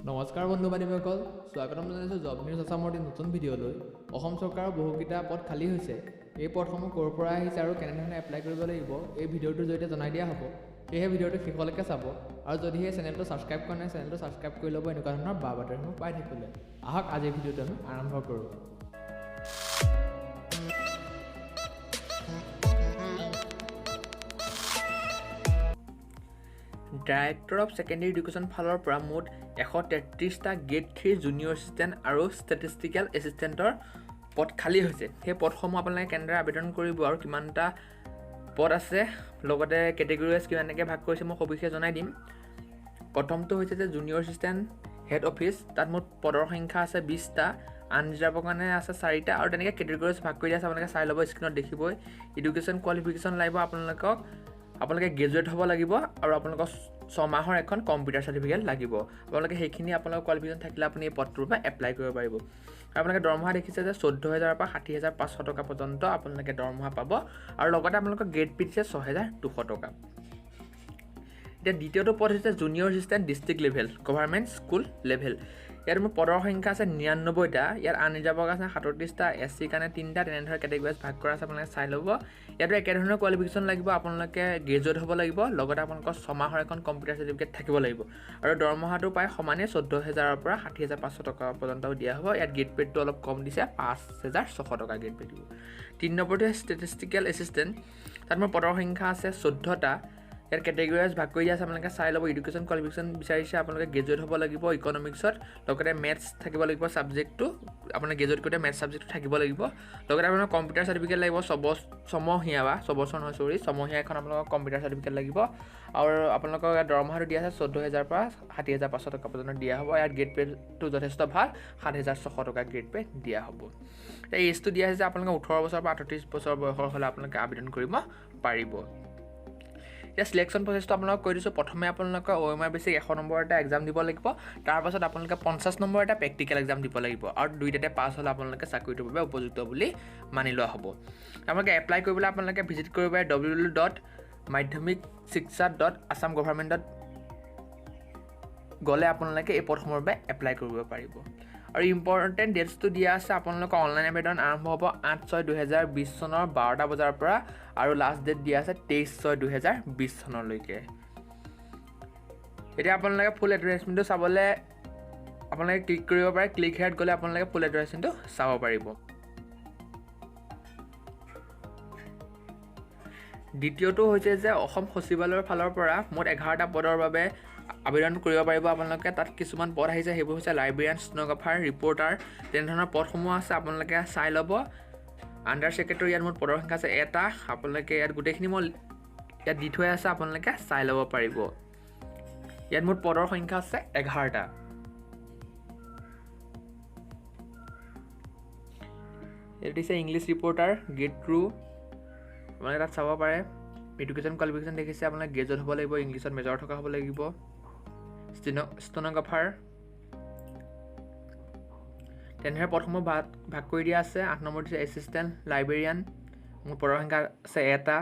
নমস্কাৰ বন্ধু বান্ধৱীসকল, স্বাগতম জনাইছোঁ জব নিউজ আছামৰ নতুন ভিডিঅ'লৈ। অসম চৰকাৰৰ বহুকেইটা পদ খালী হৈছে। এই পদসমূহ ক'ৰ পৰা আহিছে আৰু কেনেধৰণে এপ্লাই কৰিব লাগিব এই ভিডিঅ'টোৰ জৰিয়তে জনাই দিয়া হ'ব। সেয়েহে ভিডিঅ'টো শেষলৈকে চাব আৰু যদিহে চেনেলটো ছাবস্ক্ৰাইব কৰা নাই চেনেলটো ছাবস্ক্ৰাইব কৰি ল'ব এনেকুৱা ধৰণৰ বাতৰিসমূহ পাই থাকিবলৈ। আহক আজিৰ ভিডিঅ'টো আমি আৰম্ভ কৰোঁ। ডাইৰেক্টৰ অফ ছেকেণ্ডেৰী এডুকেশ্যন ফালৰ পৰা মুঠ 133টা গ্ৰেড 3 জুনিয়ৰ এছিষ্টেণ্ট আৰু ষ্টেটিষ্টিকেল এছিষ্টেণ্টৰ পদ খালী হৈছে। সেই পদসমূহ আপোনালোকে কেনেদৰে আবেদন কৰিব আৰু কিমানটা পদ আছে, লগতে কেটেগৰী ৱাইজ কিমানকৈ ভাগ কৰিছে মই সবিশেষ জনাই দিম। প্ৰথমটো হৈছে যে জুনিয়ৰ এছিষ্টেণ্ট হেড অফিচ, তাত মুঠ পদৰ সংখ্যা আছে 20টা, আনৰিজাৰ্ভৰ কাৰণে আছে 4টা আৰু তেনেকৈ কেটেগৰী ৱাইজ ভাগ কৰি দিয়া আছে। আপোনালোকে চাই ল'ব, স্ক্ৰীণত দেখিবই। এডুকেশ্যন কোৱালিফিকেশ্যন লাগিব আপোনালোকে গ্ৰেজুৱেট হ'ব লাগিব আৰু আপোনালোকৰ 6 মাহৰ এখন কম্পিউটাৰ চাৰ্টিফিকেট লাগিব। আপোনালোকে সেইখিনি আপোনালোকৰ কোৱালিফিকেশ্যন থাকিলে আপুনি এই পদটোৰ পৰা এপ্লাই কৰিব পাৰিব। আপোনালোকে দৰমহা দেখিছে যে 14,000 পৰা 60,500 টকা পৰ্যন্ত আপোনালোকে দৰমহা পাব আৰু লগতে আপোনালোকৰ গ্ৰেড পি দিছে 6,200 টকা। এতিয়া দ্বিতীয়টো পদ হৈছে junior assistant district level government school level. ইয়াত মোৰ পদৰ সংখ্যা আছে 99টা, ইয়াত আনৰিজাৰ্ভৰ আছে 37টা, SC কাৰণে 3টা, তেনেধৰণে কেটেগৰী ৱাইজ ভাগ কৰা আছে। আপোনালোকে চাই ল'ব। ইয়াতো একেধৰণৰ কোৱালিফিকেশ্যন লাগিব, আপোনালোকে গ্ৰেজুৱেট হ'ব লাগিব, লগতে আপোনালোকৰ 6 মাহৰ এখন কম্পিউটাৰ চাৰ্টিফিকেট থাকিব লাগিব আৰু দৰমহাটো প্ৰায় সমানেই 14,000 পৰা 60,500 টকা পৰ্যন্ত দিয়া হ'ব। ইয়াত গ্ৰেড পেডটো অলপ কম দিছে, 5,600 টকা গ্ৰেড পেড দিব। 3 নম্বৰটো ষ্টেটিষ্টিকেল এছিষ্টেণ্ট, তাত মোৰ পদৰ সংখ্যা আছে 14টা, ইয়াত কেটেগৰী ৱাইজ ভাগ কৰি দিয়া আছে। আপোনালোকে চাই ল'ব। এডুকেশ্যন কোৱালিফিকেশ্যন বিচাৰিছে, আপোনালোকে গ্ৰেজুৱেট হ'ব লাগিব ইকনমিক্সত, লগতে মেথছ থাকিব লাগিব ছাবজেক্টটো, আপোনাৰ গ্ৰেজুৱেট কৰোঁতে মেথছ ছাবজেক্টটো থাকিব লাগিব, লগতে আপোনাৰ কম্পিউটাৰ চাৰ্টিফিকেট লাগিব ছমহীয়া এখন আপোনালোকৰ কম্পিউটাৰ চাৰ্টিফিকেট লাগিব আৰু আপোনালোকৰ দৰমহাটো দিয়া আছে 14,000 পৰা 60,500 টকা পৰ্যন্ত দিয়া হ'ব। ইয়াত গ্ৰেড পেডটো যথেষ্ট ভাল, 7,600 টকা গ্ৰেড পেড দিয়া হ'ব। এতিয়া এজটো দিয়া হৈছে আপোনালোকে 18 বছৰ পৰা 38 বছৰ বয়সৰ হ'লে আপোনালোকে আবেদন কৰিব পাৰিব। এতিয়া চিলেকশ্যন প্ৰচেছটো আপোনালোকক কৈ দিছোঁ। প্ৰথমে আপোনালোকে OMR বেছিক 100 নম্বৰ এটা এক্সাম দিব লাগিব, তাৰপাছত আপোনালোকে 50 নম্বৰ এটা প্ৰেক্টিকেল এক্সাম দিব লাগিব আৰু দুইটাতে পাছ হ'লে আপোনালোকে চাকৰিটোৰ বাবে উপযুক্ত বুলি মানি লোৱা হ'ব। আপোনালোকে এপ্লাই কৰিবলৈ আপোনালোকে ভিজিট কৰিব পাৰে www.madhyamikshikcha.assam.government গ'লে আপোনালোকে এই পদসমূহৰ বাবে এপ্লাই কৰিব পাৰিব। আৰু ইম্পৰ্টেণ্ট ডেটছটো দিয়া আছে। আপোনালোকৰ অনলাইন আবেদন আৰম্ভ হ'ব 8/6/2020 চনৰ 12টা বজাৰ পৰা আৰু লাষ্ট ডেট দিয়া আছে 23/6/2020 চনলৈকে। এতিয়া আপোনালোকে ফুল এডভাৰটাইজমেণ্টটো চাবলৈ আপোনালোকে ক্লিক কৰিব পাৰে। ক্লিক হেয়াৰত গ'লে আপোনালোকে ফুল এডভাৰটাইজমেণ্টটো চাব পাৰিব। দ্বিতীয়টো হৈছে যে অসম সচিবালয়ৰ ফালৰ পৰা মুঠ 11টা পদৰ বাবে আবেদন কৰিব পাৰিব আপোনালোকে। তাত কিছুমান পদ আহিছে, সেইবোৰ হৈছে লাইব্ৰেৰিয়ান, ষ্টেন'গ্ৰাফাৰ, ৰিপৰ্টাৰ, তেনেধৰণৰ পদসমূহ আছে। আপোনালোকে চাই ল'ব। আণ্ডাৰ ছেক্ৰেটাৰী, ইয়াত মুঠ পদৰ সংখ্যা আছে 1টা। আপোনালোকে ইয়াত গোটেইখিনি ইয়াত দি থৈ আছে, আপোনালোকে চাই ল'ব পাৰিব। ইয়াত মুঠ পদৰ সংখ্যা আছে 11টা। ইয়াত দিছে ইংলিছ ৰিপৰ্টাৰ গ্ৰেড 2, আপোনালোকে তাত চাব পাৰে। এডুকেশ্যন কোৱালিফিকেশ্যন দেখিছে, আপোনালোকে গ্ৰেজুৱেট হ'ব লাগিব, ইংলিছত মেজৰ থকা হ'ব লাগিব। ষ্টেন'গ্ৰাফাৰ, তেনেধৰণে পদসমূহ ভাগ কৰি দিয়া আছে। 8 নম্বৰ দিছে এছিষ্টেণ্ট লাইব্ৰেৰিয়ান, মোৰ পদৰ সংখ্যা আছে 1টা।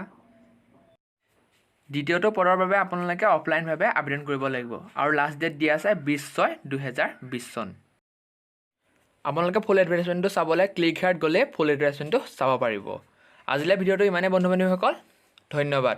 দ্বিতীয়টো পদৰ বাবে আপোনালোকে অফলাইনভাৱে আবেদন কৰিব লাগিব আৰু লাষ্ট ডেট দিয়া আছে 20/6/2020 চন। আপোনালোকে ফুল এডভাৰটাইজমেণ্টটো চাবলৈ ক্লিক হেয়াৰত গ'লে ফুল এডভাৰটাইজমেণ্টটো চাব পাৰিব। আজিলৈ ভিডিঅ'টো ইমানেই বন্ধু বান্ধৱীসকল, ধন্যবাদ।